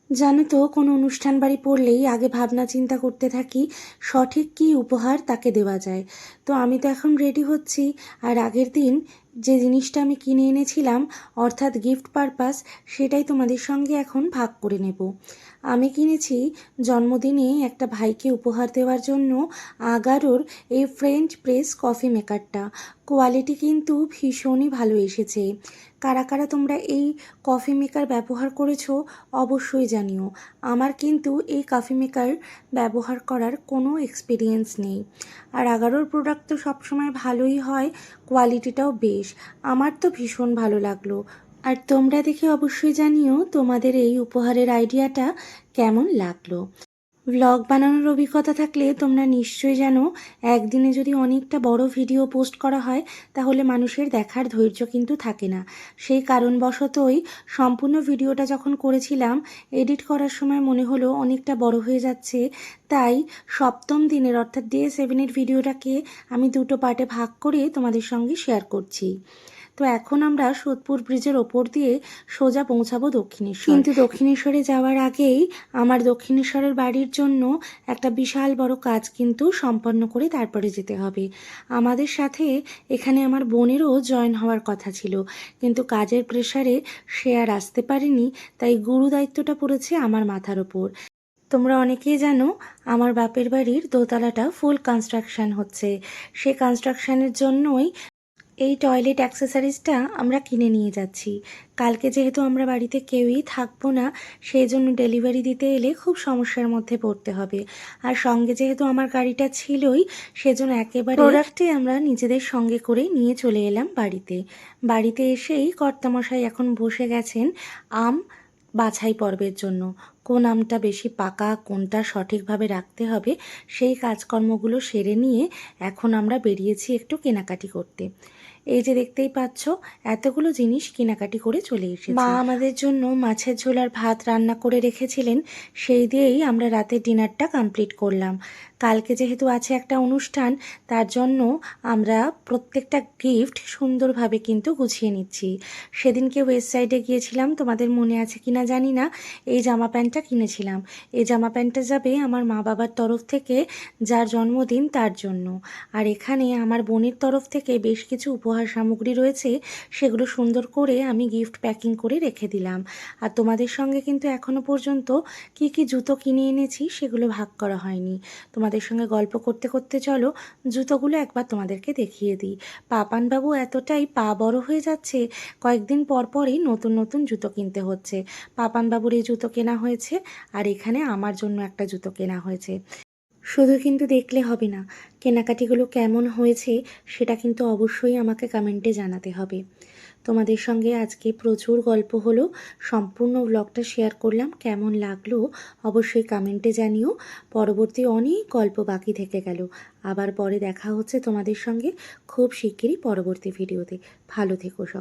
জানো তো, কোনো অনুষ্ঠান বাড়ি পড়লেই আগে ভাবনা চিন্তা করতে থাকি সঠিক কী উপহার তাকে দেওয়া যায়। তো আমি তো এখন রেডি হচ্ছি, আর আগের দিন যে জিনিসটা আমি কিনে এনেছিলাম অর্থাৎ গিফট পারপাস, সেটাই তোমাদের সঙ্গে এখন ভাগ করে নেব। আমি কিনেছি জন্মদিনে একটা ভাইকে উপহার দেওয়ার জন্য আগারোর এই ফ্রেঞ্চ প্রেস কফি মেকারটা। কোয়ালিটি কিন্তু ভীষণই ভালো এসেছে। কারা কারা তোমরা এই কফি মেকার ব্যবহার করেছো অবশ্যই জানিও। আমার কিন্তু এই কফি মেকার ব্যবহার করার কোনো এক্সপিরিয়েন্স নেই। আর আগারোর প্রোডাক্ট তো সবসময় ভালোই হয়, কোয়ালিটিটাও বেশ। আমার তো ভীষণ ভালো লাগলো। আর তোমরা দেখে অবশ্যই জানিও তোমাদের এই উপহারের আইডিয়াটা কেমন লাগলো। ভ্লগ বানানোর অভিজ্ঞতা থাকলে তোমরা নিশ্চয়ই জানো, একদিনে যদি অনেকটা বড় ভিডিও পোস্ট করা হয় তাহলে মানুষের দেখার ধৈর্য কিন্তু থাকে না। সেই কারণবশতই সম্পূর্ণ ভিডিওটা যখন করেছিলাম, এডিট করার সময় মনে হলো অনেকটা বড় হয়ে যাচ্ছে। তাই সপ্তম দিনের অর্থাৎ ডে 7-এর ভিডিওটাকে আমি দুটো পার্টে ভাগ করে তোমাদের সঙ্গে শেয়ার করছি। তো এখন আমরা সোদপুর ব্রিজের ওপর দিয়ে সোজা পৌঁছাবো দক্ষিণেশ্বর। কিন্তু দক্ষিণেশ্বরে যাওয়ার আগেই আমার দক্ষিণেশ্বরের বাড়ির জন্য একটা বিশাল বড় কাজ কিন্তু সম্পন্ন করে তারপরে যেতে হবে। আমাদের সাথে এখানে আমার বোনেরও জয়েন হওয়ার কথা ছিল, কিন্তু কাজের প্রেশারে সে আর আসতে পারেনি। তাই গুরু দায়িত্বটা পড়েছে আমার মাথার ওপর। তোমরা অনেকেই জানো আমার বাপের বাড়ির দোতলাটা ফুল কনস্ট্রাকশন হচ্ছে। সে কনস্ট্রাকশনের জন্যই এই টয়লেট অ্যাক্সেসরিজটা আমরা কিনে নিয়ে যাচ্ছি। কালকে যেহেতু আমরা বাড়িতে কেউই থাকবো না, সেই জন্য ডেলিভারি দিতে এলে খুব সমস্যার মধ্যে পড়তে হবে। আর সঙ্গে যেহেতু আমার গাড়িটা ছিলই, সেজন্য একেবারে প্রোডাক্টই আমরা নিজেদের সঙ্গে করে নিয়ে চলে এলাম বাড়িতে। বাড়িতে এসেই কর্তামশাই এখন বসে গেছেন আম বাছাই পর্বের জন্য। কোন আমটা বেশি পাকা, কোনটা সঠিকভাবে রাখতে হবে, সেই কাজকর্মগুলো সেরে নিয়ে এখন আমরা বেরিয়েছি একটু কেনাকাটি করতে। এই যে দেখতেই পাচ্ছ, এতগুলো জিনিস কেনাকাটি করে চলে এসেছি। মা আমাদের জন্য মাছের ঝোল আর ভাত রান্না করে রেখেছিলেন, সেই দিয়েই আমরা রাতের ডিনারটা কমপ্লিট করলাম। কালকে যেহেতু আছে একটা অনুষ্ঠান, তার জন্য আমরা প্রত্যেকটা গিফট সুন্দরভাবে কিন্তু গুছিয়ে নিচ্ছি। সেদিনকে ওয়েস্ট সাইডে গিয়েছিলাম, তোমাদের মনে আছে কিনা জানি না, এই জামা প্যান্টটা কিনেছিলাম। এই জামা প্যান্টটা যাবে আমার মা বাবার তরফ থেকে যার জন্মদিন তার জন্য। আর এখানে আমার বোনের তরফ থেকে বেশ কিছু উপহার সামগ্রী রয়েছে, সেগুলো সুন্দর করে আমি গিফট প্যাকিং করে রেখে দিলাম। আর তোমাদের সঙ্গে কিন্তু এখনও পর্যন্ত কি কি জুতো কিনে এনেছি সেগুলো ভাগ করা হয়নি। তোমাদের সঙ্গে গল্প করতে করতে চলো জুতোগুলো একবার তোমাদেরকে দেখিয়ে দিই। পাপানবাবু এতটাই পা বড় হয়ে যাচ্ছে, কয়েকদিন পর পরই নতুন নতুন জুতো কিনতে হচ্ছে। পাপানবাবুর এই জুতো কেনা হয়েছে, আর এখানে আমার জন্য একটা জুতো কেনা হয়েছে। শুধু কিন্তু দেখলে হবে না, কেনাকাটিগুলো কেমন হয়েছে সেটা কিন্তু অবশ্যই আমাকে কমেন্টে জানাতে হবে। তোমাদের সঙ্গে আজকে প্রচুর গল্প হলো, সম্পূর্ণ ব্লগটা শেয়ার করলাম। কেমন লাগলো অবশ্যই কমেন্টে জানিও। পরবর্তী অনেক গল্প বাকি থেকে গেল। আবার পরে দেখা হচ্ছে তোমাদের সঙ্গে খুব শিগগিরই পরবর্তী ভিডিওতে। ভালো থেকো সব।